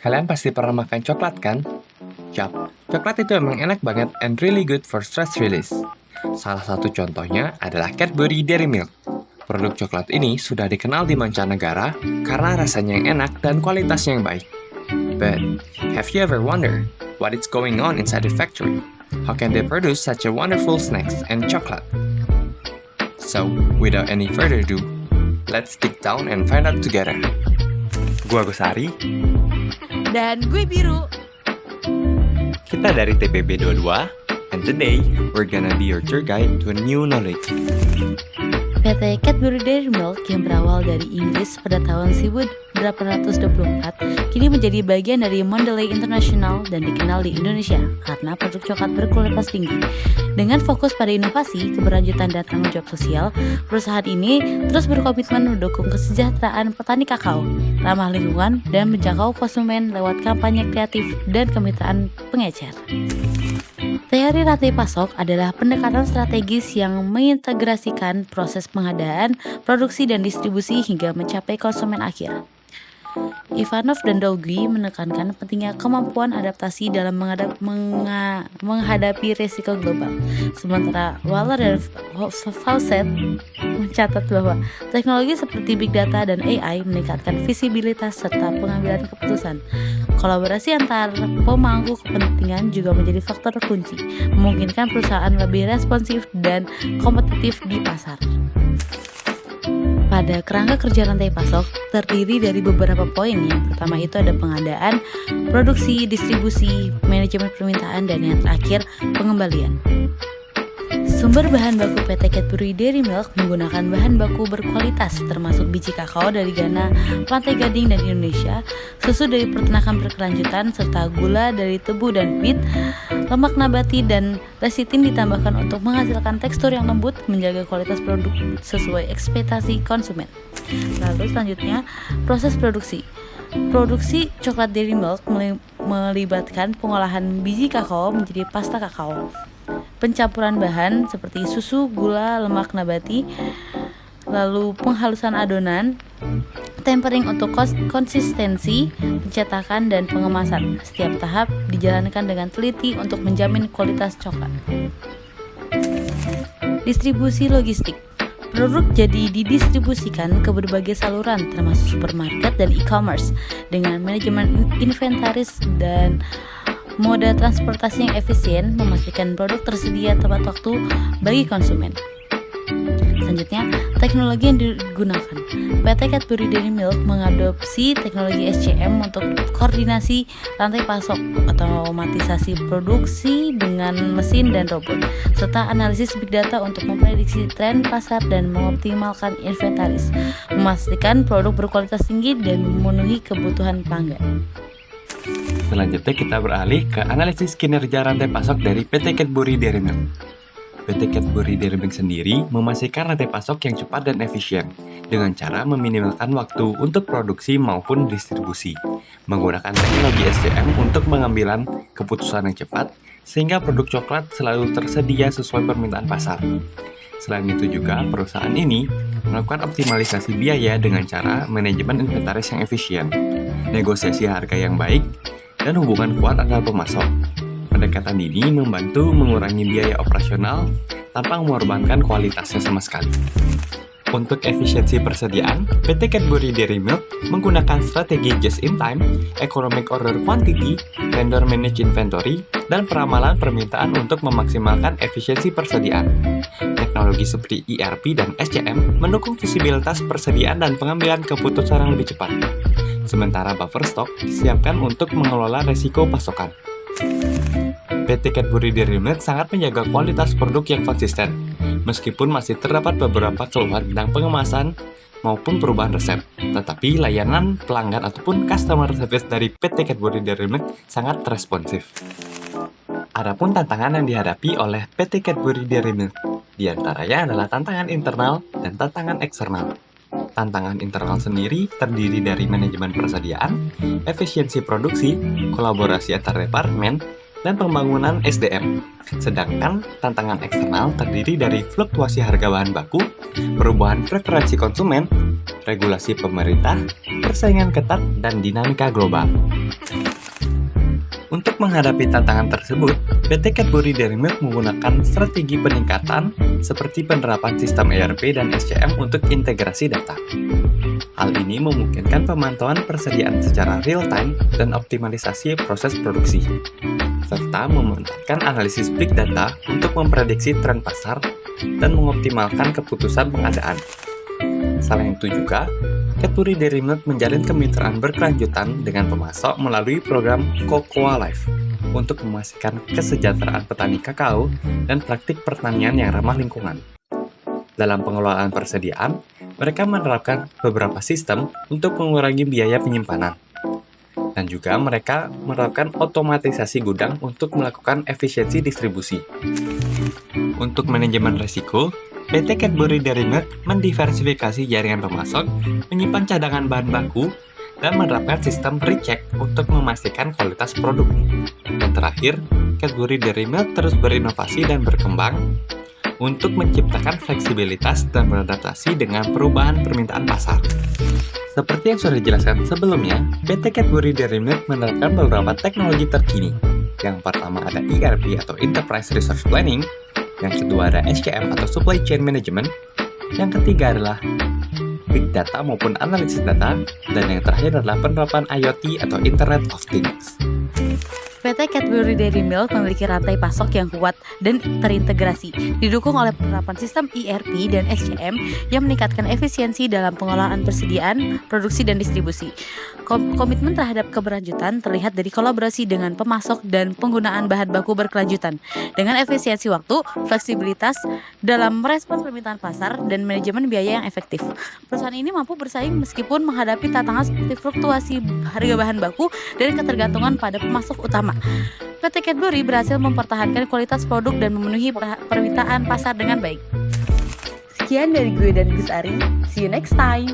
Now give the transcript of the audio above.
Kalian pasti pernah makan coklat kan? Yap, coklat itu emang enak banget and really good for stress release. Salah satu contohnya adalah Cadbury Dairy Milk. Produk coklat ini sudah dikenal di mancanegara karena rasanya yang enak dan kualitasnya yang baik. But, have you ever wondered what is going on inside the factory? How can they produce such a wonderful snacks and chocolate? So, without any further ado, let's dig down and find out together. Gua Gusari. Dan gue Biru. Kita dari TPB 22, and today we're gonna be your tour guide to a new knowledge. PT Cadbury Dairy Milk yang berawal dari Inggris pada tahun 1824 kini menjadi bagian dari Mondelez International dan dikenal di Indonesia karena produk coklat berkualitas tinggi. Dengan fokus pada inovasi, keberlanjutan dan tanggung jawab sosial, perusahaan ini terus berkomitmen mendukung kesejahteraan petani kakao, ramah lingkungan, dan menjangkau konsumen lewat kampanye kreatif dan kemitraan pengecer. Teori rantai pasok adalah pendekatan strategis yang mengintegrasikan proses pengadaan, produksi, dan distribusi hingga mencapai konsumen akhir. Ivanov dan Dolgy menekankan pentingnya kemampuan adaptasi dalam menghadapi risiko global. Sementara Waller dan Fawcett mencatat bahwa teknologi seperti Big Data dan AI meningkatkan visibilitas serta pengambilan keputusan. Kolaborasi antar pemangku kepentingan juga menjadi faktor kunci, memungkinkan perusahaan lebih responsif dan kompetitif di pasar. Pada kerangka kerja rantai pasok terdiri dari beberapa poin. Yang pertama itu ada pengadaan, produksi, distribusi, manajemen permintaan, dan yang terakhir pengembalian. Sumber bahan baku PT Cadbury Dairy Milk menggunakan bahan baku berkualitas termasuk biji kakao dari Ghana, Pantai Gading dan Indonesia, susu dari peternakan berkelanjutan, serta gula dari tebu dan wheat, lemak nabati dan lecitin ditambahkan untuk menghasilkan tekstur yang lembut, menjaga kualitas produk sesuai ekspektasi konsumen. Lalu selanjutnya, proses produksi. Produksi coklat Dairy Milk melibatkan pengolahan biji kakao menjadi pasta kakao, pencampuran bahan seperti susu, gula, lemak nabati, lalu penghalusan adonan, tempering untuk konsistensi, pencetakan, dan pengemasan. Setiap tahap dijalankan dengan teliti untuk menjamin kualitas coklat. Distribusi logistik. Produk jadi didistribusikan ke berbagai saluran termasuk supermarket dan e-commerce dengan manajemen inventaris dan moda transportasi yang efisien, memastikan produk tersedia tepat waktu bagi konsumen. Selanjutnya, teknologi yang digunakan. PT Cadbury Dairy Milk mengadopsi teknologi SCM untuk koordinasi rantai pasok, otomatisasi produksi dengan mesin dan robot, serta analisis big data untuk memprediksi tren pasar dan mengoptimalkan inventaris, memastikan produk berkualitas tinggi dan memenuhi kebutuhan pelanggan. Selanjutnya kita beralih ke analisis kinerja rantai pasok dari PT Cadbury Dairy Milk. PT Cadbury Dairy Milk sendiri memastikan rantai pasok yang cepat dan efisien dengan cara meminimalkan waktu untuk produksi maupun distribusi, menggunakan teknologi SCM untuk pengambilan keputusan yang cepat sehingga produk coklat selalu tersedia sesuai permintaan pasar. Selain itu juga, perusahaan ini melakukan optimalisasi biaya dengan cara manajemen inventaris yang efisien, negosiasi harga yang baik, dan hubungan kuat antar pemasok. Pendekatan ini membantu mengurangi biaya operasional tanpa mengorbankan kualitasnya sama sekali. Untuk efisiensi persediaan, PT Cadbury Dairy Milk menggunakan strategi just-in-time, economic order quantity, vendor managed inventory, dan peramalan permintaan untuk memaksimalkan efisiensi persediaan. Teknologi seperti ERP dan SCM mendukung visibilitas persediaan dan pengambilan keputusan yang lebih cepat. Sementara buffer stock disiapkan untuk mengelola resiko pasokan. PT Cadbury Dairy Milk sangat menjaga kualitas produk yang konsisten, meskipun masih terdapat beberapa keluhan tentang pengemasan maupun perubahan resep. Tetapi layanan pelanggan ataupun customer service dari PT Cadbury Dairy Milk sangat responsif. Adapun tantangan yang dihadapi oleh PT Cadbury Dairy Milk, diantaranya adalah tantangan internal dan tantangan eksternal. Tantangan internal sendiri terdiri dari manajemen persediaan, efisiensi produksi, kolaborasi antar departemen, dan pembangunan SDM. Sedangkan tantangan eksternal terdiri dari fluktuasi harga bahan baku, perubahan preferensi konsumen, regulasi pemerintah, persaingan ketat, dan dinamika global. Untuk menghadapi tantangan tersebut, PT Cadbury Dairy Milk menggunakan strategi peningkatan seperti penerapan sistem ERP dan SCM untuk integrasi data. Hal ini memungkinkan pemantauan persediaan secara real-time dan optimalisasi proses produksi, serta memanfaatkan analisis big data untuk memprediksi tren pasar dan mengoptimalkan keputusan pengadaan. Selain itu juga, Cadbury Dairy Milk menjalin kemitraan berkelanjutan dengan pemasok melalui program Cocoa Life untuk memastikan kesejahteraan petani kakao dan praktik pertanian yang ramah lingkungan. Dalam pengelolaan persediaan, mereka menerapkan beberapa sistem untuk mengurangi biaya penyimpanan. Dan juga mereka menerapkan otomatisasi gudang untuk melakukan efisiensi distribusi. Untuk manajemen risiko, PT Cadbury Dairy Milk mendiversifikasi jaringan pemasok, menyimpan cadangan bahan baku, dan menerapkan sistem recheck untuk memastikan kualitas produk. Dan terakhir, Cadbury Dairy Milk terus berinovasi dan berkembang untuk menciptakan fleksibilitas dan beradaptasi dengan perubahan permintaan pasar. Seperti yang sudah dijelaskan sebelumnya, PT Cadbury Dairy Milk menerapkan beberapa teknologi terkini. Yang pertama ada ERP atau Enterprise Resource Planning, yang kedua ada SCM atau Supply Chain Management, yang ketiga adalah Big Data maupun analisis data, dan yang terakhir adalah penerapan IoT atau Internet of Things. PT Cadbury Dairy Milk memiliki rantai pasok yang kuat dan terintegrasi, didukung oleh penerapan sistem ERP dan SCM yang meningkatkan efisiensi dalam pengelolaan persediaan, produksi, dan distribusi. Komitmen terhadap keberlanjutan terlihat dari kolaborasi dengan pemasok dan penggunaan bahan baku berkelanjutan, dengan efisiensi waktu, fleksibilitas dalam merespons permintaan pasar, dan manajemen biaya yang efektif. Perusahaan ini mampu bersaing meskipun menghadapi tantangan seperti fluktuasi harga bahan baku dan ketergantungan pada pemasok utama. PT Cadbury berhasil mempertahankan kualitas produk dan memenuhi permintaan pasar dengan baik. Sekian dari gue dan Gus Ari. See you next time.